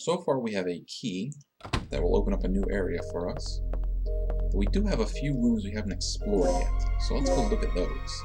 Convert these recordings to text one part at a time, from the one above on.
So far we have a key that will open up a new area for us. But we do have a few rooms we haven't explored yet, so let's go look at those.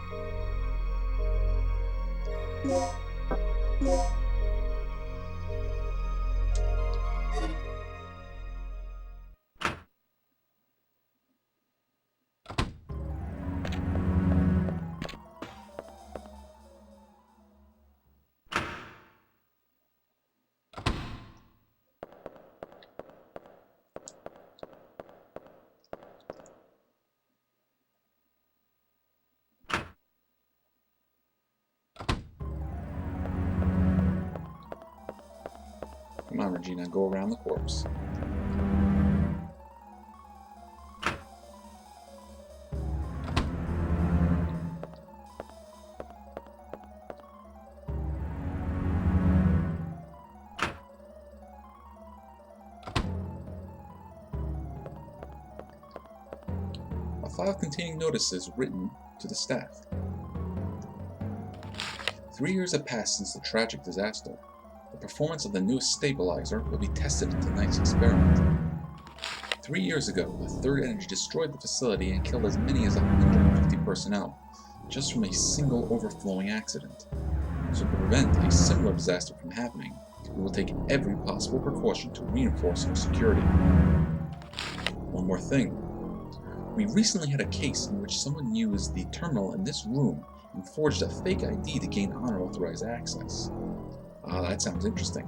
Come on, Regina, go around the corpse. A file containing notices written to the staff. 3 years have passed since the tragic disaster. The performance of the newest stabilizer will be tested in tonight's experiment. 3 years ago, the Third Energy destroyed the facility and killed as many as 150 personnel, just from a single overflowing accident. So to prevent a similar disaster from happening, we will take every possible precaution to reinforce our security. One more thing. We recently had a case in which someone used the terminal in this room and forged a fake ID to gain unauthorized access. That sounds interesting.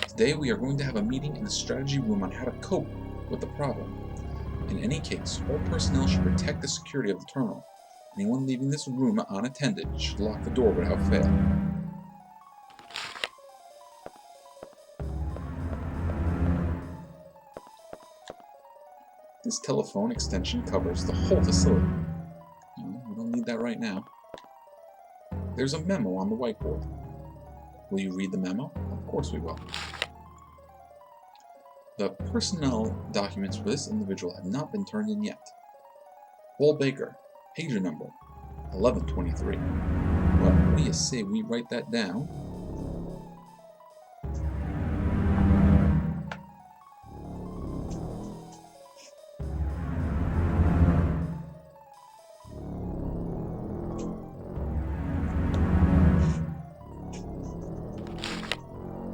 Today we are going to have a meeting in the strategy room on how to cope with the problem. In any case, all personnel should protect the security of the terminal. Anyone leaving this room unattended should lock the door without fail. This telephone extension covers the whole facility. We don't need that right now. There's a memo on the whiteboard. Will you read the memo? Of course we will. The personnel documents for this individual have not been turned in yet. Paul Baker, pager number 1123. Well, what do you say we write that down?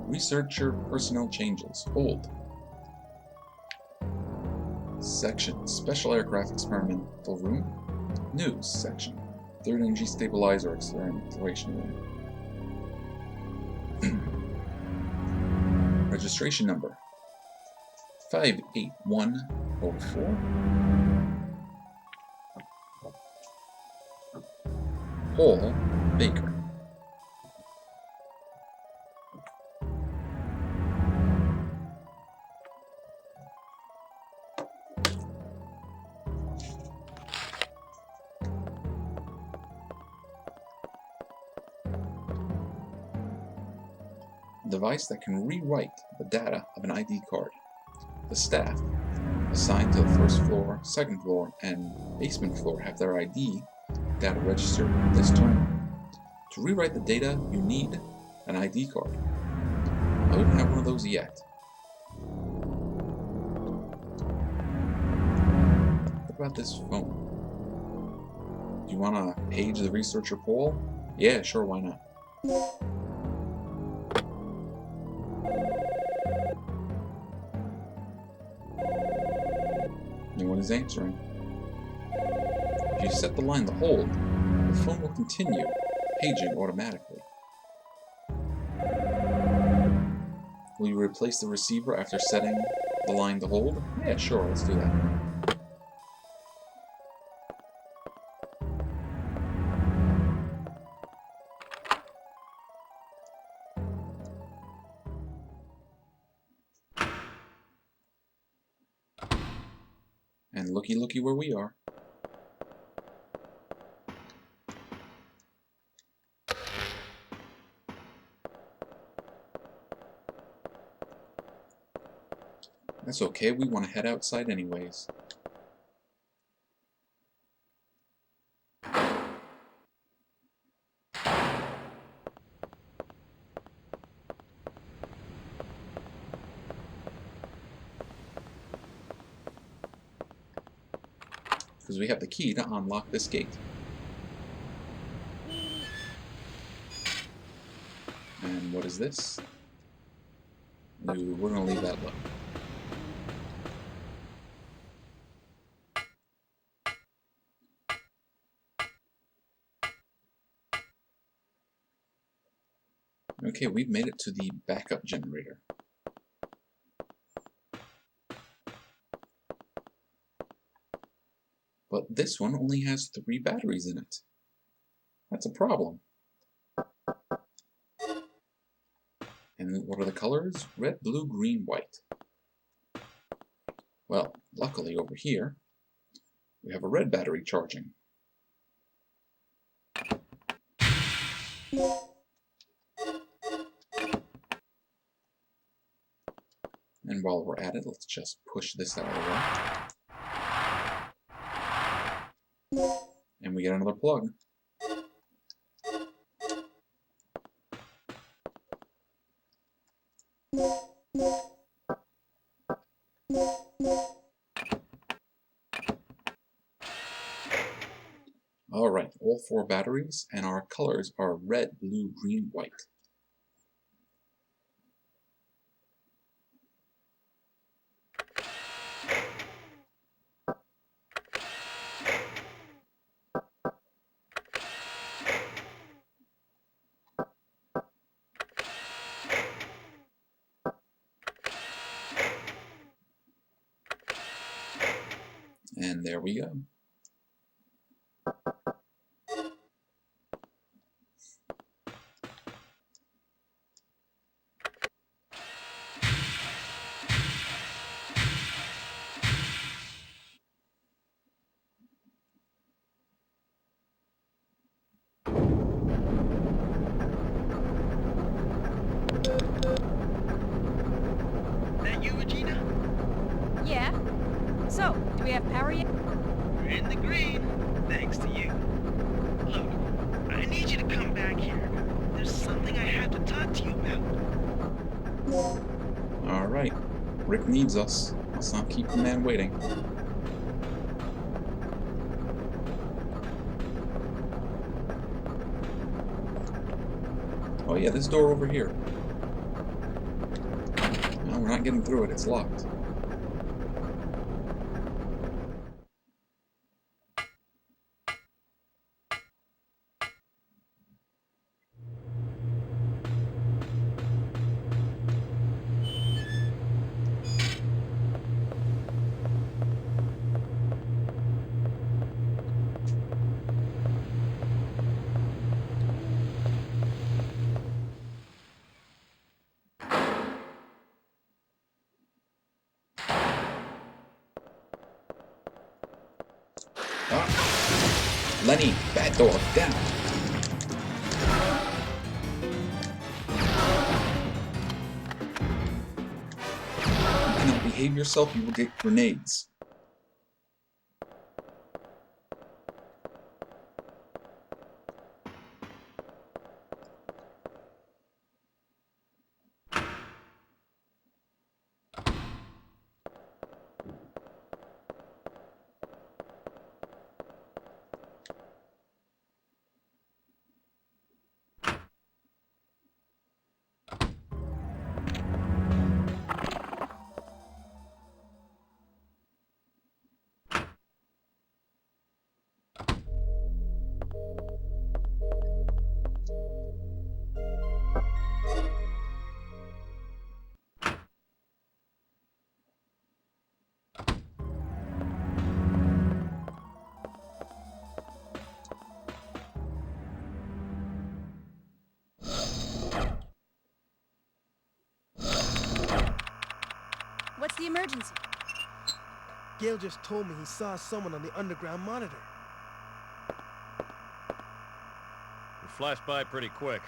Researcher personnel changes. Hold. Section. Special Aircraft Experimental Room. News section. Third Energy Stabilizer Experimentation Room. Registration number 58104. Paul Baker. Device that can rewrite the data of an ID card. The staff assigned to the first floor, second floor, and basement floor have their ID data registered in this terminal. To rewrite the data, you need an ID card. I don't have one of those yet. What about this phone? Do you want to page the researcher Paul? Yeah, sure, why not? No one is answering. If you set the line to hold, the phone will continue paging automatically. Will you replace the receiver after setting the line to hold? Yeah, sure, let's do that. And looky where we are. That's okay, we want to head outside anyways. because we have the key to unlock this gate. And what is this? No, we're going to leave that low. Okay, we've made it to the backup generator. But this one only has 3 batteries in it. That's a problem. And what are the colors? Red, blue, green, white. Well, luckily over here, we have a red battery charging. And while we're at it, let's just push this out of the way. And we get another plug. Alright, all 4 batteries, and our colors are red, blue, green, white. And there we go. That you, Regina? Yeah? So, do we have power yet? We're in the green, thanks to you. Look, I need you to come back here. There's something I have to talk to you about. Alright, Rick needs us. Let's not keep the man waiting. Oh yeah, this door over here. No, we're not getting through it, it's locked. Ah. Lenny, bad door, down. You cannot behave yourself, you will get grenades. What's the emergency? Gail just told me he saw someone on the underground monitor. It flashed by pretty quick,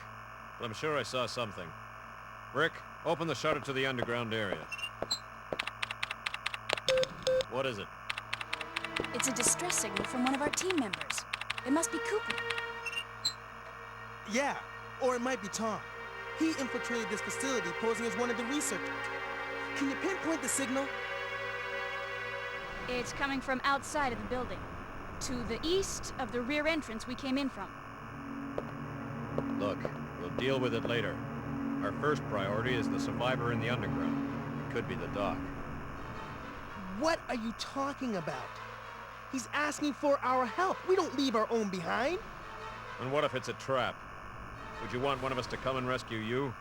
but I'm sure I saw something. Rick, open the shutter to the underground area. What is it? It's a distress signal from one of our team members. It must be Cooper. Yeah, or it might be Tom. He infiltrated this facility posing as one of the researchers. Can you pinpoint the signal? It's coming from outside of the building. to the east of the rear entrance we came in from. Look, we'll deal with it later. Our first priority is the survivor in the underground. It could be the doc. What are you talking about? He's asking for our help. We don't leave our own behind. And what if it's a trap? Would you want one of us to come and rescue you?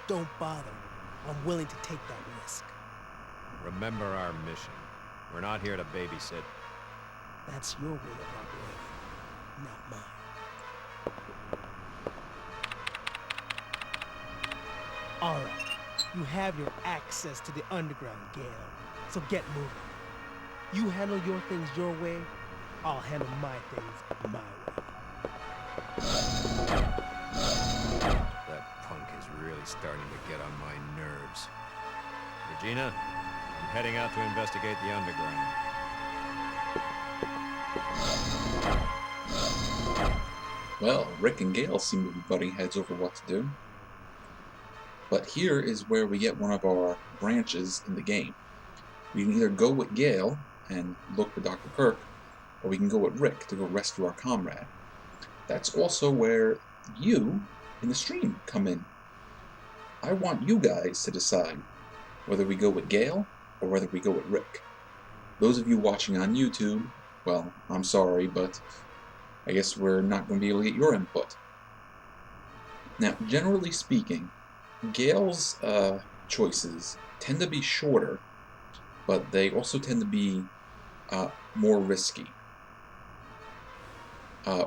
Don't bother. I'm willing to take that risk. Remember our mission. We're not here to babysit. That's your way of operating, not mine. All right. You have your access to the underground, Gail. So get moving. You handle your things your way, I'll handle my things my way. That punk is really starting to get on my nerves. Regina, I'm heading out to investigate the underground. Well, Rick and Gail seem to be butting heads over what to do. But here is where we get one of our branches in the game. We can either go with Gail and look for Dr. Kirk, or we can go with Rick to go rescue our comrade. That's also where you in the stream come in. I want you guys to decide whether we go with Gail or whether we go with Rick. Those of you watching on YouTube, well, I'm sorry, but I guess we're not going to be able to get your input. Now, generally speaking, Gail's choices tend to be shorter, but they also tend to be more risky.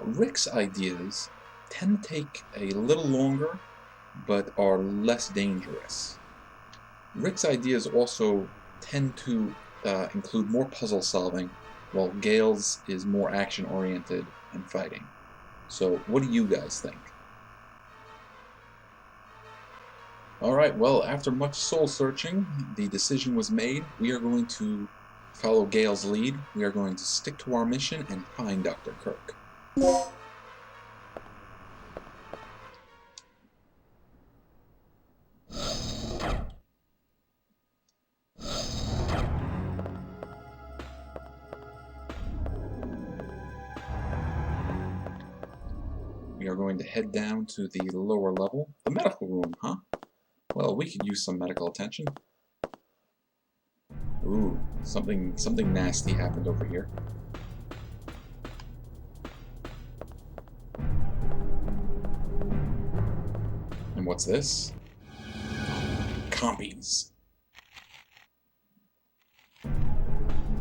Rick's ideas tend to take a little longer, but are less dangerous. Rick's ideas also tend to include more puzzle solving, while Gail's is more action-oriented and fighting. So, what do you guys think? Alright, well, after much soul-searching, the decision was made. We are going to follow Gail's lead. We are going to stick to our mission and find Dr. Kirk. We are going to head down to the lower level. The medical room, huh? Well, we could use some medical attention. Ooh, something nasty happened over here. And what's this? Compies.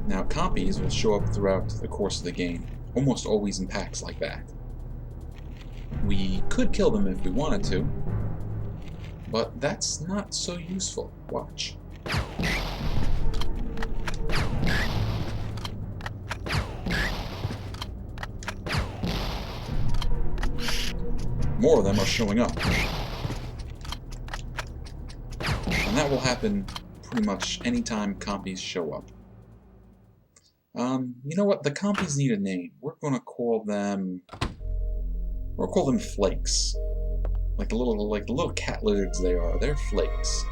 Now, compies will show up throughout the course of the game, almost always in packs like that. We could kill them if we wanted to, but that's not so useful. Watch. More of them are showing up. And that will happen pretty much anytime compies show up. You know what? The compies need a name. We're gonna call them... We'll call them flakes. Like the little cat lizards they are. They're flakes.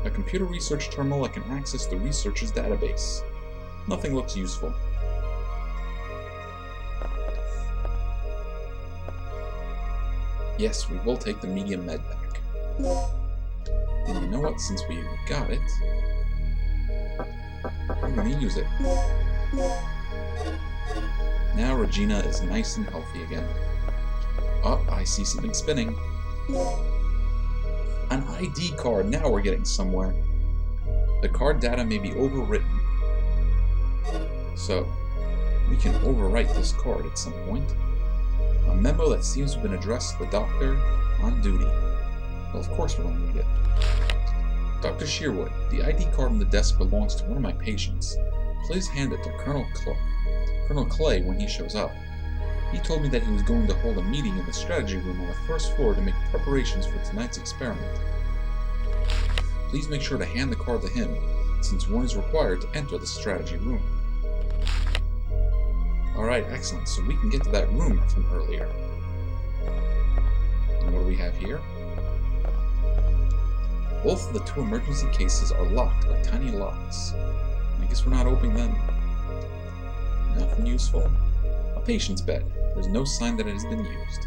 A computer research terminal that can access the researcher's database. Nothing looks useful. Yes, we will take the medium med back. And you know what? Since we've got it, we're going to use it. Now Regina is nice and healthy again. Oh, I see something spinning. An ID card. Now we're getting somewhere. The card data may be overwritten. So, we can overwrite this card at some point. A memo that seems to have been addressed to the doctor on duty. Well, of course we're going to read it. Dr. Shearwood, the ID card on the desk belongs to one of my patients. Please hand it to Colonel Clay when he shows up. He told me that he was going to hold a meeting in the strategy room on the first floor to make preparations for tonight's experiment. Please make sure to hand the card to him, since one is required to enter the strategy room. Alright, excellent. So we can get to that room from earlier. And what do we have here? Both of the two emergency cases are locked by tiny locks. I guess we're not opening them. Nothing useful. A patient's bed. There's no sign that it has been used.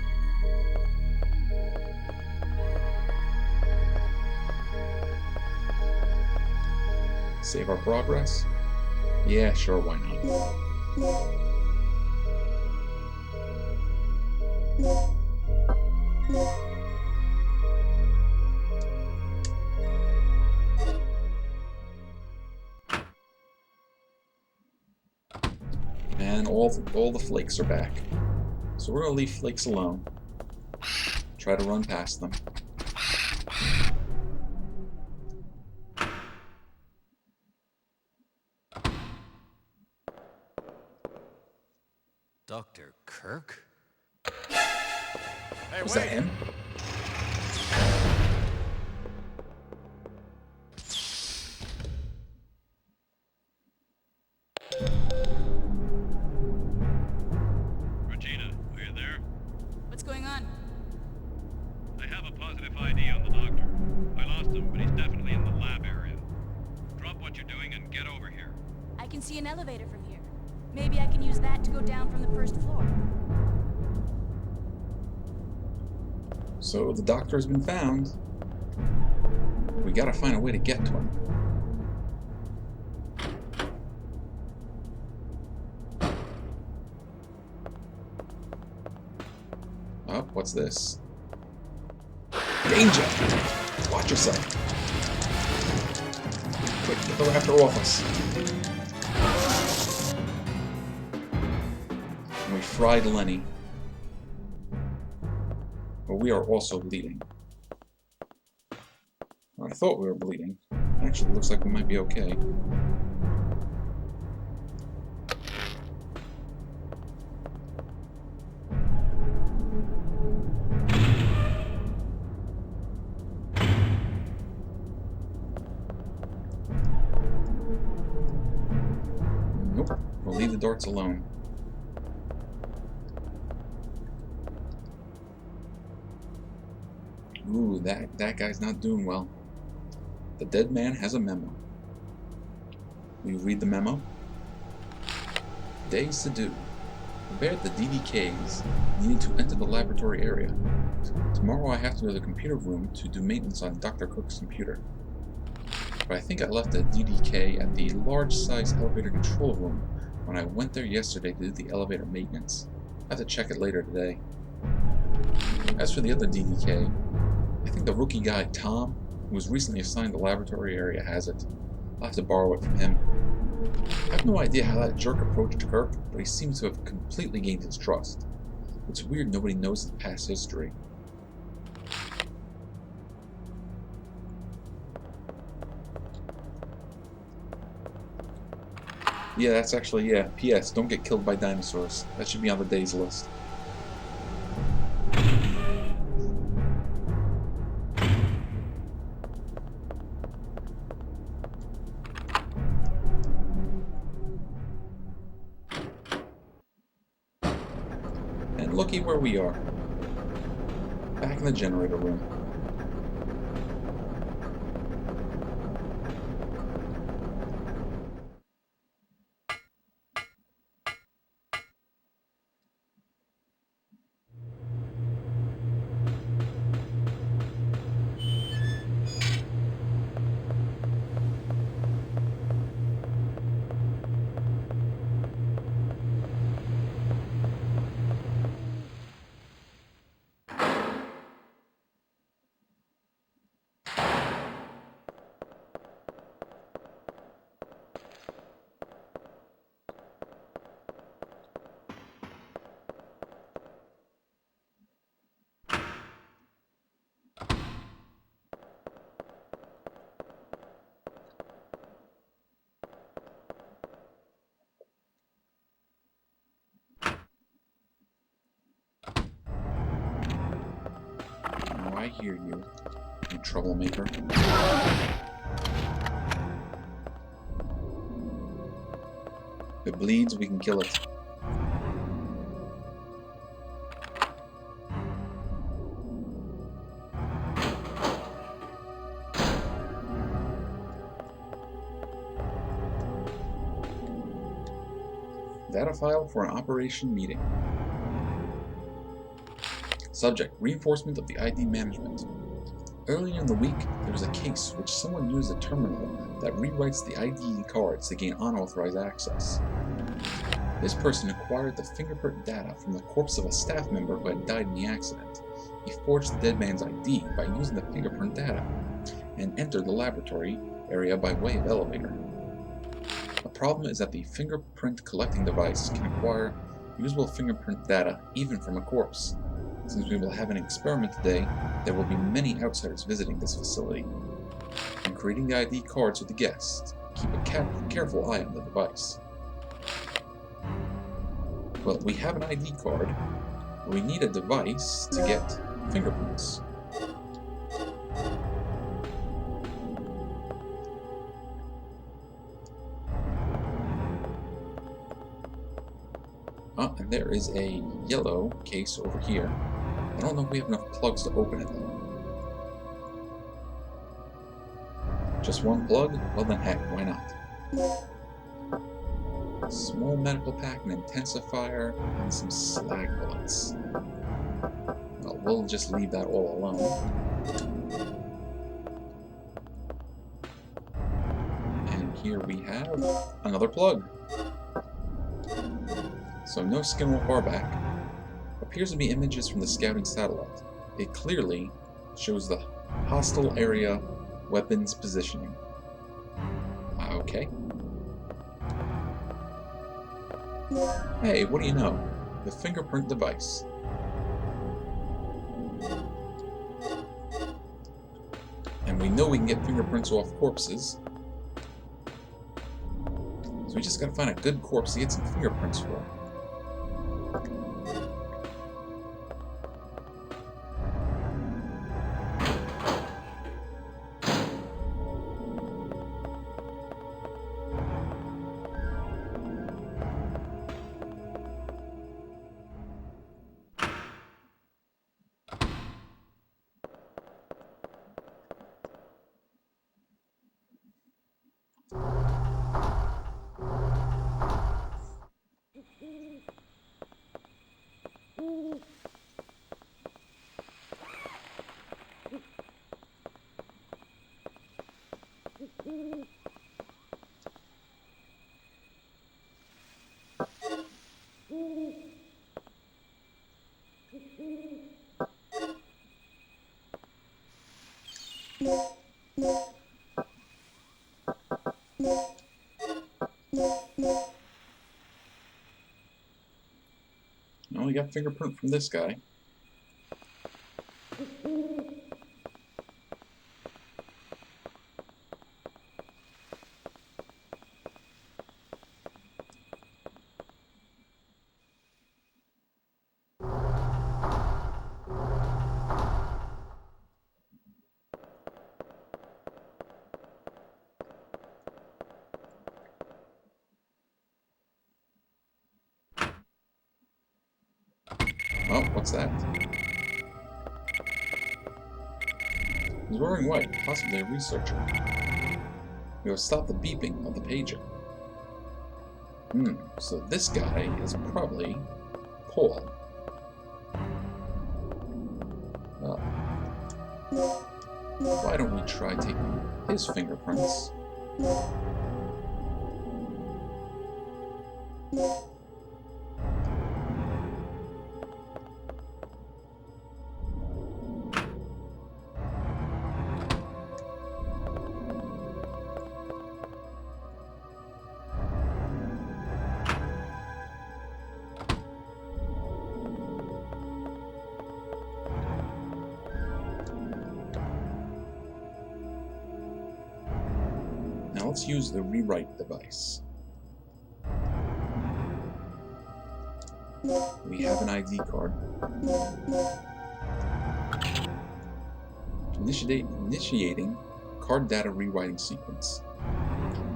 Save our progress? Yeah, sure, why not? And all the flakes are back. So we're gonna leave flakes alone. Try to run past them. Dr. Kirk? Was that him? Regina, are you there? What's going on? I have a positive ID on the doctor. I lost him, but he's definitely in the lab area. Drop what you're doing and get over here. I can see an elevator from here. Maybe I can use that to go down from the first floor. So the doctor has been found. We gotta find a way to get to him. Oh, what's this? Danger! Watch yourself. Quick, get the raptor off us. And we fried Lenny. But we are also bleeding. I thought we were bleeding. Actually, it looks like we might be okay. Nope. We'll leave the darts alone. Ooh, that guy's not doing well. The dead man has a memo. Will you read the memo? Days to do. Prepare the DDKs needed to enter the laboratory area. Tomorrow I have to go to the computer room to do maintenance on Dr. Cook's computer. But I think I left the DDK at the large-size elevator control room when I went there yesterday to do the elevator maintenance. I have to check it later today. As for the other DDK, I think the rookie guy, Tom, who was recently assigned the laboratory area, has it. I'll have to borrow it from him. I have no idea how that jerk approached Kirk, but he seems to have completely gained his trust. It's weird nobody knows his past history. Yeah, that's actually, yeah. P.S. Don't get killed by dinosaurs. That should be on the days list. And looky where we are. Back in the generator room. I hear you, you troublemaker. If it bleeds, we can kill it. Is that a data file for an operation meeting. Subject, reinforcement of the ID management. Earlier in the week, there was a case which someone used a terminal that rewrites the ID cards to gain unauthorized access. This person acquired the fingerprint data from the corpse of a staff member who had died in the accident. He forged the dead man's ID by using the fingerprint data, and entered the laboratory area by way of elevator. The problem is that the fingerprint collecting device can acquire usable fingerprint data even from a corpse. Since we will have an experiment today, there will be many outsiders visiting this facility. When creating the ID cards with the guests, keep a careful eye on the device. Well, we have an ID card, but we need a device to get fingerprints. And there is a yellow case over here. I don't know if we have enough plugs to open it though. Just one plug? Well then heck, why not? Small medical pack, an intensifier, and some slag bullets. Well, we'll just leave that all alone. And here we have another plug. So no skin will far back. Appears to be images from the scouting satellite. It clearly shows the hostile area weapons positioning. Okay. Hey, what do you know? The fingerprint device. And we know we can get fingerprints off corpses. So we just gotta find a good corpse to get some fingerprints for. Now we got fingerprint from this guy. Oh, what's that? He's wearing white, possibly a researcher. We will stop the beeping of the pager. So this guy is probably Paul. Why don't we try taking his fingerprints? Now let's use the rewrite device. We have an ID card. Initiating card data rewriting sequence.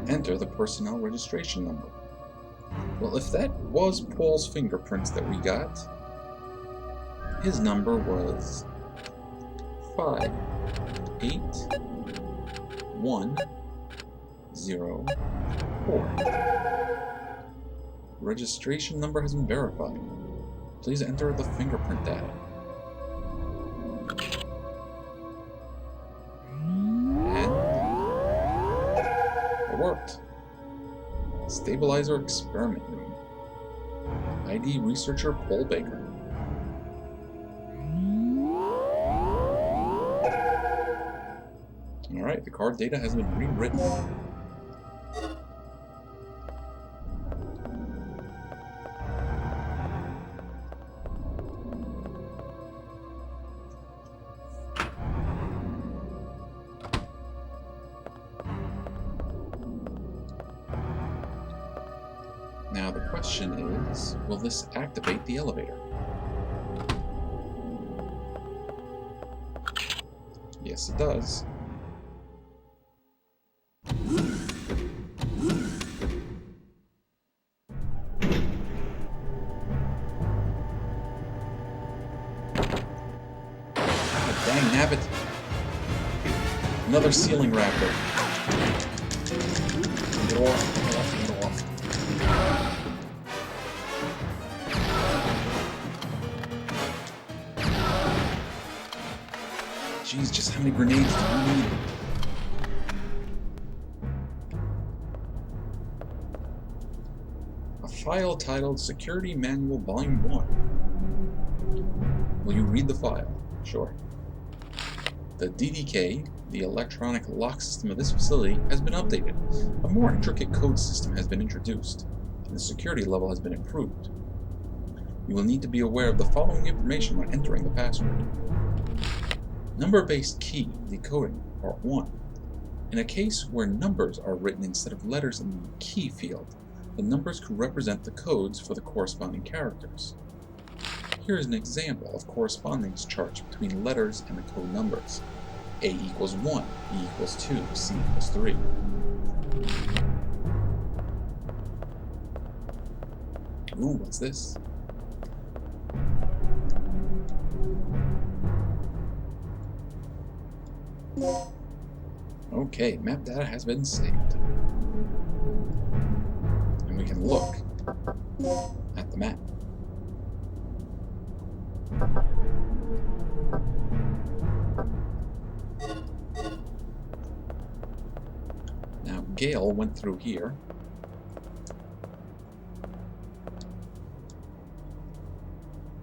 Enter the personnel registration number. Well, if that was Paul's fingerprints that we got, his number was 58104. Registration number has been verified. Please enter the fingerprint data. And it worked. Stabilizer experiment room. ID researcher Paul Baker. Alright, the card data has been rewritten. Now the question is, will this activate the elevator? Yes, it does. Dang nabbit. Another ceiling raptor. Get off, get off, get off. Jeez, just how many grenades do you need? A file titled Security Manual Volume 1. Will you read the file? Sure. The DDK, the electronic lock system of this facility, has been updated. A more intricate code system has been introduced, and the security level has been improved. You will need to be aware of the following information when entering the password. Number-based key decoding, Part 1. In a case where numbers are written instead of letters in the key field, the numbers could represent the codes for the corresponding characters. Here is an example of correspondence charts between letters and the code numbers. A equals 1, B equals 2, C equals 3. Ooh, what's this? Okay, map data has been saved. And we can look at the map. Now, Gail went through here.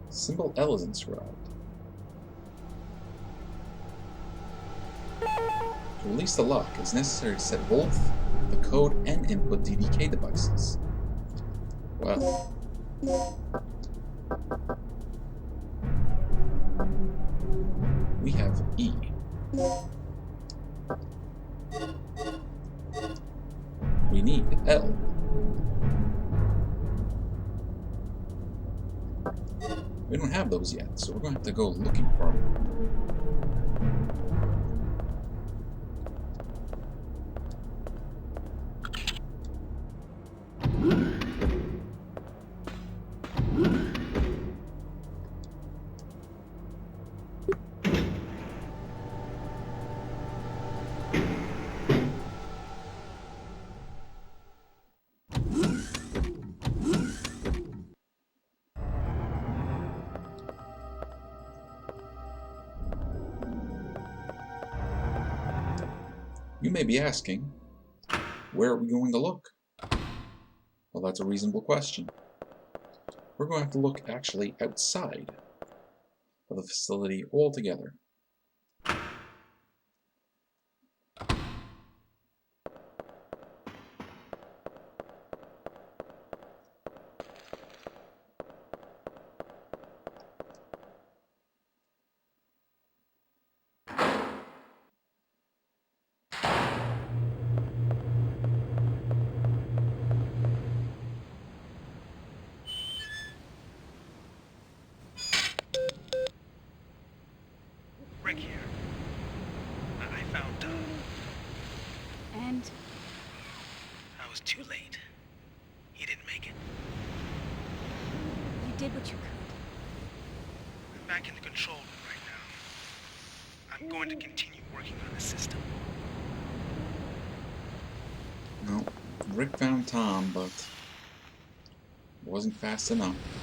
Symbol L is inscribed. To release the lock, it's necessary to set both the code and input DDK devices. Well, we have E. We need L. We don't have those yet, so we're going to have to go looking for them. You may be asking, where are we going to look? Well, that's a reasonable question. We're going to have to look actually outside of the facility altogether. Rick here. I found And I was too late. He didn't make it. you did what you could. I'm back in the control room right now. I'm going to continue working on the system. No, Rick found Tom, but wasn't fast enough.